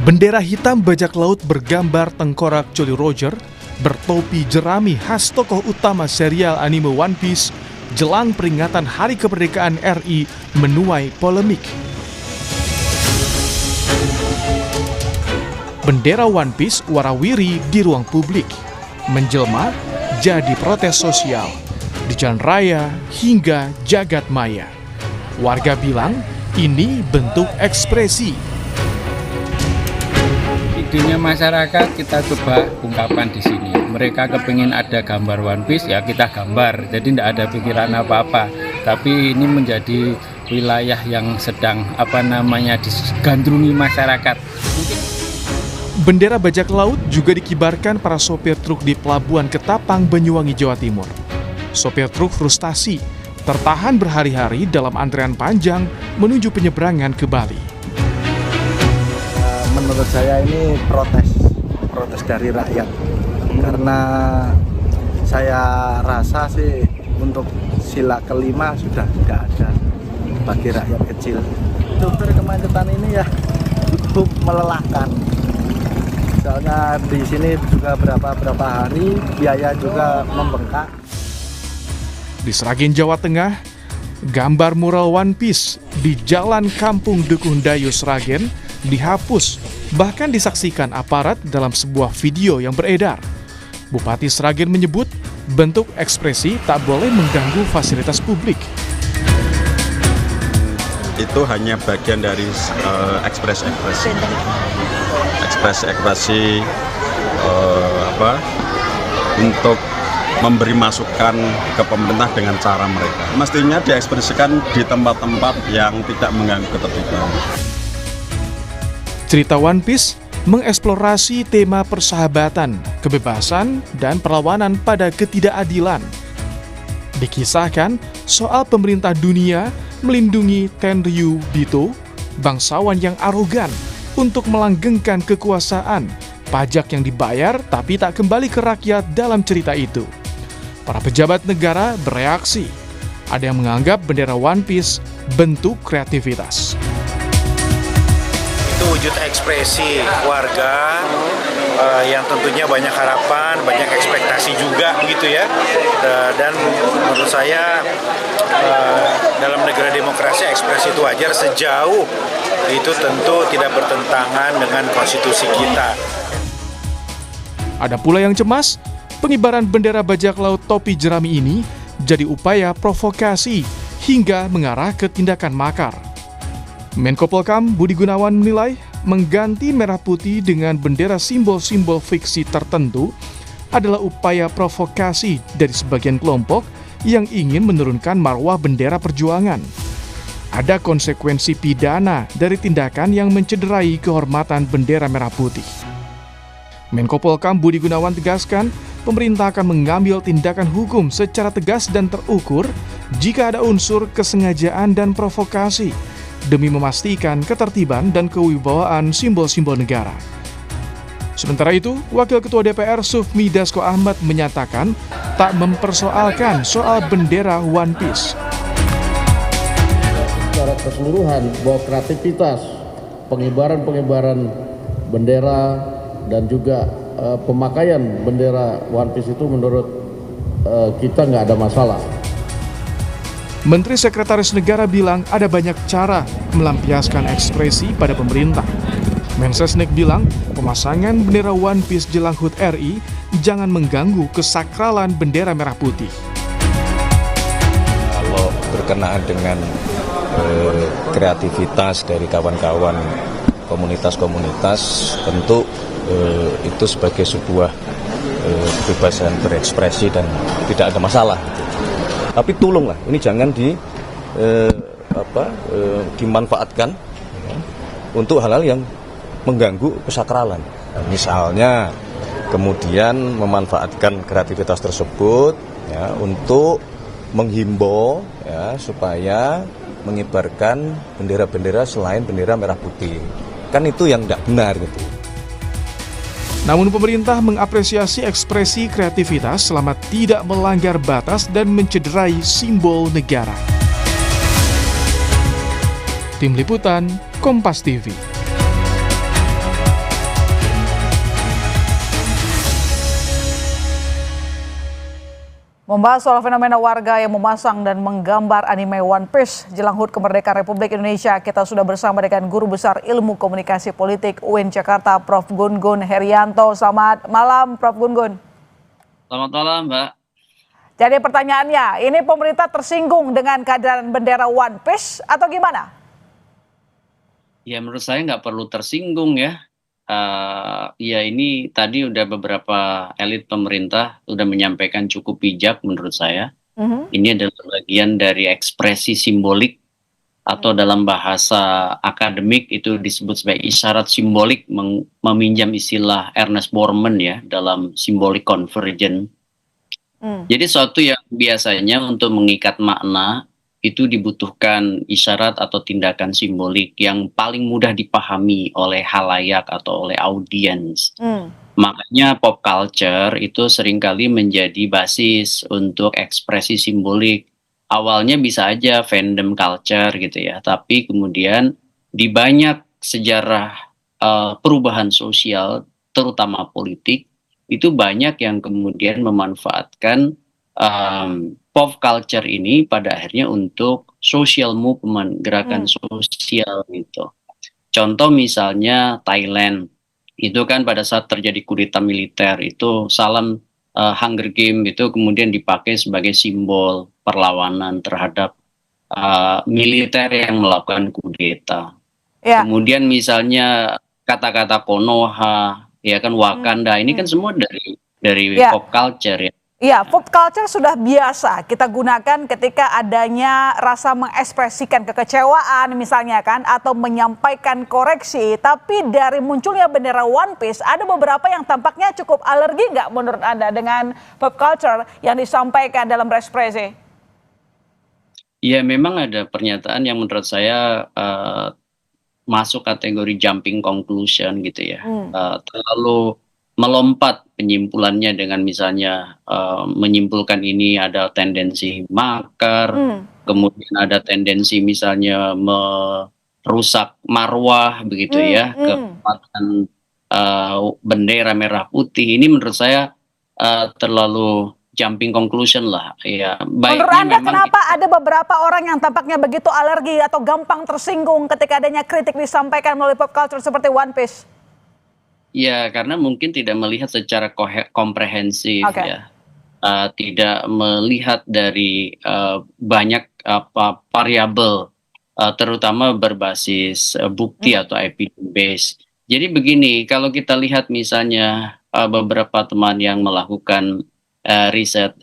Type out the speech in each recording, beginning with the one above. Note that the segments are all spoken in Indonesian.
Bendera hitam bajak laut bergambar tengkorak Jolly Roger bertopi jerami khas tokoh utama serial anime One Piece jelang peringatan Hari Kemerdekaan RI menuai polemik. Bendera One Piece warawiri di ruang publik, menjelma jadi protes sosial di jalan raya hingga jagat maya. Warga bilang ini bentuk ekspresi. Idenya masyarakat kita coba ungkapkan di sini. Mereka kepingin ada gambar One Piece, ya kita gambar. Jadi tidak ada pikiran apa-apa. Tapi ini menjadi wilayah yang sedang digandrungi masyarakat. Bendera bajak laut juga dikibarkan para sopir truk di Pelabuhan Ketapang, Banyuwangi, Jawa Timur. Sopir truk frustasi, tertahan berhari-hari dalam antrean panjang menuju penyeberangan ke Bali. Menurut saya ini protes dari rakyat, karena saya rasa sih untuk sila kelima sudah tidak ada bagi rakyat kecil. Sumber kemacetan ini ya cukup melelahkan. Soalnya di sini juga berapa hari biaya juga membengkak. Di Sragen, Jawa Tengah, gambar mural One Piece di Jalan Kampung Dukuh Dayu, Sragen dihapus, bahkan disaksikan aparat dalam sebuah video yang beredar. Bupati Sragen menyebut bentuk ekspresi tak boleh mengganggu fasilitas publik. Itu hanya bagian dari ekspresi untuk memberi masukan ke pemerintah dengan cara mereka. Mestinya diekspresikan di tempat-tempat yang tidak mengganggu ketertiban. Cerita One Piece mengeksplorasi tema persahabatan, kebebasan, dan perlawanan pada ketidakadilan. Dikisahkan soal pemerintah dunia melindungi Tenryubito, bangsawan yang arogan, untuk melanggengkan kekuasaan, pajak yang dibayar tapi tak kembali ke rakyat dalam cerita itu. Para pejabat negara bereaksi. Ada yang menganggap bendera One Piece bentuk kreativitas. Itu wujud ekspresi warga yang tentunya banyak harapan, banyak ekspektasi juga gitu ya. Dan menurut saya dalam negara demokrasi ekspresi itu wajar sejauh itu tentu tidak bertentangan dengan konstitusi kita. Ada pula yang cemas, pengibaran bendera bajak laut topi jerami ini jadi upaya provokasi hingga mengarah ke tindakan makar. Menko Polhukam Budi Gunawan menilai mengganti merah putih dengan bendera simbol-simbol fiksi tertentu adalah upaya provokasi dari sebagian kelompok yang ingin menurunkan marwah bendera perjuangan. Ada konsekuensi pidana dari tindakan yang mencederai kehormatan bendera merah putih. Menko Polhukam Budi Gunawan tegaskan, pemerintah akan mengambil tindakan hukum secara tegas dan terukur jika ada unsur kesengajaan dan provokasi, demi memastikan ketertiban dan kewibawaan simbol-simbol negara. Sementara itu, Wakil Ketua DPR Sufmi Dasko Ahmad menyatakan tak mempersoalkan soal bendera One Piece. Secara keseluruhan bahwa kreativitas pengibaran bendera dan juga pemakaian bendera One Piece itu menurut kita nggak ada masalah. Menteri Sekretaris Negara bilang ada banyak cara melampiaskan ekspresi pada pemerintah. Mensesnek bilang pemasangan bendera One Piece jelang HUT RI jangan mengganggu kesakralan bendera merah putih. Kalau berkenaan dengan kreativitas dari kawan-kawan komunitas-komunitas, tentu itu sebagai sebuah kebebasan berekspresi dan tidak ada masalah. Tapi tolonglah, ini jangan dimanfaatkan ya, untuk hal-hal yang mengganggu kesakralan. Misalnya kemudian memanfaatkan kreativitas tersebut ya, untuk menghimbau ya, supaya mengibarkan bendera-bendera selain bendera merah putih. Kan itu yang tidak benar gitu. Namun pemerintah mengapresiasi ekspresi kreativitas selama tidak melanggar batas dan mencederai simbol negara. Tim Liputan, Kompas TV. Membahas soal fenomena warga yang memasang dan menggambar anime One Piece jelang HUT Kemerdekaan Republik Indonesia, kita sudah bersama dengan Guru Besar Ilmu Komunikasi Politik UIN Jakarta, Prof. Gun-Gun Herianto. Selamat malam, Prof. Gun-Gun. Selamat malam, Mbak. Jadi pertanyaannya, ini pemerintah tersinggung dengan kehadiran bendera One Piece atau gimana? Ya, menurut saya nggak perlu tersinggung ya. Ya ini tadi udah beberapa elit pemerintah udah menyampaikan cukup bijak menurut saya. Ini adalah bagian dari ekspresi simbolik atau dalam bahasa akademik itu disebut sebagai isyarat simbolik, meminjam istilah Ernest Borman ya dalam symbolic convergence. Jadi suatu yang biasanya untuk mengikat makna itu dibutuhkan isyarat atau tindakan simbolik yang paling mudah dipahami oleh halayak atau oleh audiens. Makanya pop culture itu seringkali menjadi basis untuk ekspresi simbolik. Awalnya bisa aja fandom culture gitu ya, tapi kemudian di banyak sejarah perubahan sosial, terutama politik, itu banyak yang kemudian memanfaatkan pop culture ini pada akhirnya untuk social movement, gerakan sosial gitu. Contoh misalnya Thailand, itu kan pada saat terjadi kudeta militer itu salam Hunger Game itu kemudian dipakai sebagai simbol perlawanan terhadap militer yang melakukan kudeta. Kemudian misalnya kata-kata Konoha, ya kan Wakanda, ini kan semua dari pop culture ya. Iya, pop culture sudah biasa kita gunakan ketika adanya rasa mengekspresikan kekecewaan misalnya kan, atau menyampaikan koreksi. Tapi dari munculnya bendera One Piece, ada beberapa yang tampaknya cukup alergi nggak menurut Anda dengan pop culture yang disampaikan dalam berekspresi? Ya memang ada pernyataan yang menurut saya masuk kategori jumping conclusion gitu ya. Terlalu melompat penyimpulannya dengan misalnya menyimpulkan ini ada tendensi makar, kemudian ada tendensi misalnya merusak marwah begitu ya, kehormatan bendera merah putih. Ini menurut saya terlalu jumping conclusion lah. Ya, menurut Anda kenapa ada beberapa orang yang tampaknya begitu alergi atau gampang tersinggung ketika adanya kritik disampaikan melalui pop culture seperti One Piece? Ya, karena mungkin tidak melihat secara komprehensif ya, tidak melihat dari banyak variabel, terutama berbasis bukti atau evidence base. Jadi begini, kalau kita lihat misalnya beberapa teman yang melakukan riset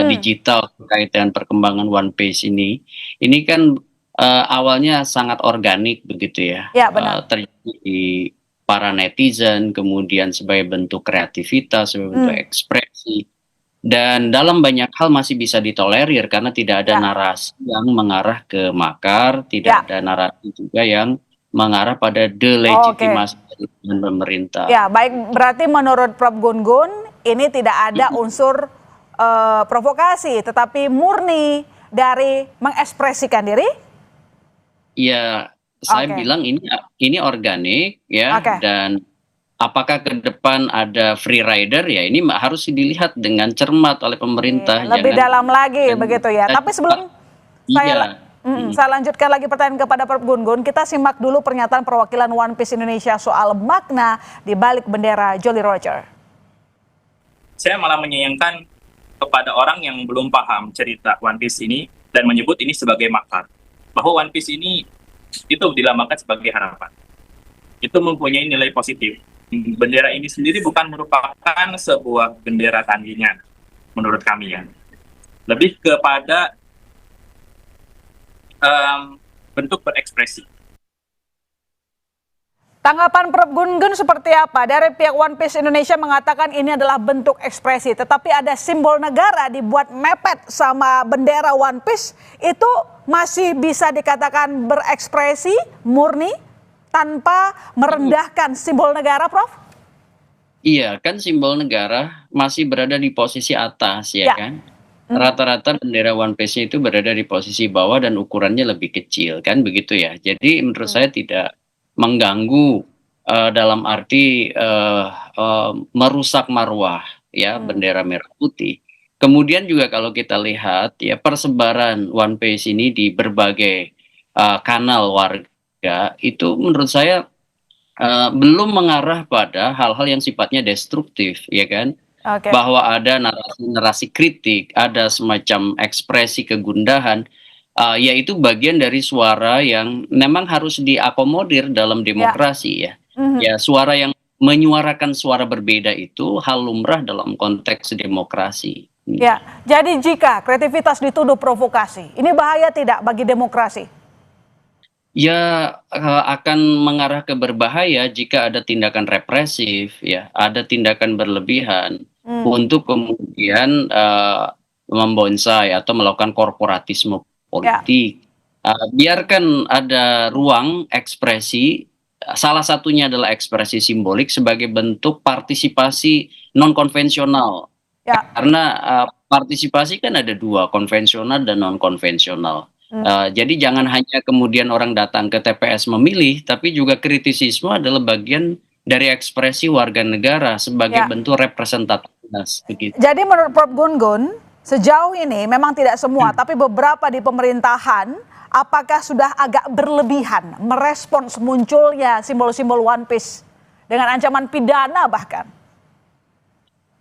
digital terkait dengan perkembangan One Piece ini kan awalnya sangat organik begitu ya, terjadi di para netizen, kemudian sebagai bentuk kreativitas, sebagai bentuk ekspresi, dan dalam banyak hal masih bisa ditolerir karena tidak ada narasi yang mengarah ke makar, tidak ada narasi juga yang mengarah pada delegitimasi dari pemerintah. Ya, baik, berarti menurut Prof. Gun-Gun ini tidak ada unsur provokasi, tetapi murni dari mengekspresikan diri? Iya. Saya bilang ini organik ya, dan apakah ke depan ada free rider ya, ini harus dilihat dengan cermat oleh pemerintah. Lebih dalam lagi begitu ya. Tapi sebelum saya lanjutkan lagi pertanyaan kepada Prof. Gun-Gun, kita simak dulu pernyataan perwakilan One Piece Indonesia soal makna di balik bendera Jolly Roger. Saya malah menyayangkan kepada orang yang belum paham cerita One Piece ini dan menyebut ini sebagai makar, bahwa One Piece ini itu dilambangkan sebagai harapan. Itu mempunyai nilai positif. Bendera ini sendiri bukan merupakan sebuah bendera tandingan, menurut kami ya. Lebih kepada bentuk berekspresi. Tanggapan Prof. Gun-Gun seperti apa? Dari pihak One Piece Indonesia mengatakan ini adalah bentuk ekspresi, tetapi ada simbol negara dibuat mepet sama bendera One Piece, itu masih bisa dikatakan berekspresi murni tanpa merendahkan simbol negara, Prof? Iya, kan simbol negara masih berada di posisi atas ya kan? Rata-rata bendera One Piece itu berada di posisi bawah dan ukurannya lebih kecil kan begitu ya. Jadi menurut saya tidak mengganggu dalam arti merusak marwah ya bendera merah putih. Kemudian juga kalau kita lihat ya persebaran One Piece ini di berbagai kanal warga itu menurut saya belum mengarah pada hal-hal yang sifatnya destruktif, ya kan? Oke. Bahwa ada narasi-narasi kritik, ada semacam ekspresi kegundahan, yaitu bagian dari suara yang memang harus diakomodir dalam demokrasi ya. Ya, suara yang menyuarakan suara berbeda itu hal lumrah dalam konteks demokrasi. Ya, jadi jika kreativitas dituduh provokasi, ini bahaya tidak bagi demokrasi? Ya, akan mengarah ke berbahaya jika ada tindakan represif, ya, ada tindakan berlebihan untuk kemudian membonsai atau melakukan korporatisme politik. Biarkan ada ruang ekspresi, salah satunya adalah ekspresi simbolik sebagai bentuk partisipasi non konvensional. Karena partisipasi kan ada dua, konvensional dan non konvensional. Jadi jangan hanya kemudian orang datang ke TPS memilih, tapi juga kritisisme adalah bagian dari ekspresi warga negara sebagai bentuk representativitas. Begitu. Jadi menurut Prof. Gun-Gun, sejauh ini memang tidak semua, tapi beberapa di pemerintahan, apakah sudah agak berlebihan merespons munculnya simbol-simbol One Piece dengan ancaman pidana bahkan?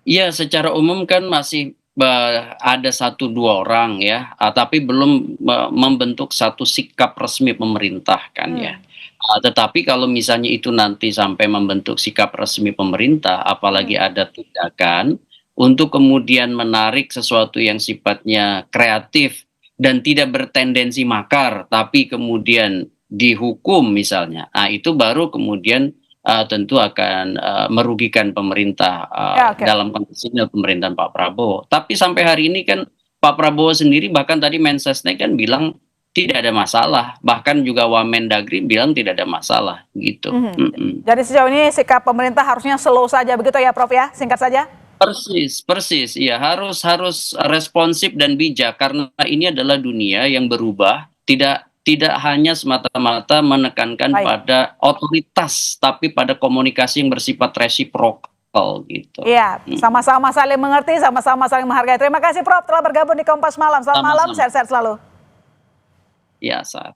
Iya, secara umum kan masih ada 1-2 orang ya, tapi belum membentuk satu sikap resmi pemerintah kan ya. Tetapi kalau misalnya itu nanti sampai membentuk sikap resmi pemerintah, apalagi ada tindakan untuk kemudian menarik sesuatu yang sifatnya kreatif dan tidak bertendensi makar, tapi kemudian dihukum misalnya, nah itu baru kemudian tentu akan merugikan pemerintah dalam konteks ini pemerintahan Pak Prabowo. Tapi sampai hari ini kan Pak Prabowo sendiri bahkan tadi Mensesnek kan bilang tidak ada masalah, bahkan juga Wamendagri bilang tidak ada masalah gitu. Jadi sejauh ini sikap pemerintah harusnya slow saja begitu ya Prof ya, singkat saja? Persis, ya harus responsif dan bijak karena ini adalah dunia yang berubah, tidak hanya semata-mata menekankan pada otoritas, tapi pada komunikasi yang bersifat resiprokal gitu. Iya, sama-sama saling mengerti, sama-sama saling menghargai. Terima kasih Prof telah bergabung di Kompas Malam. Selamat malam, sehat-sehat selalu. Ya, saat.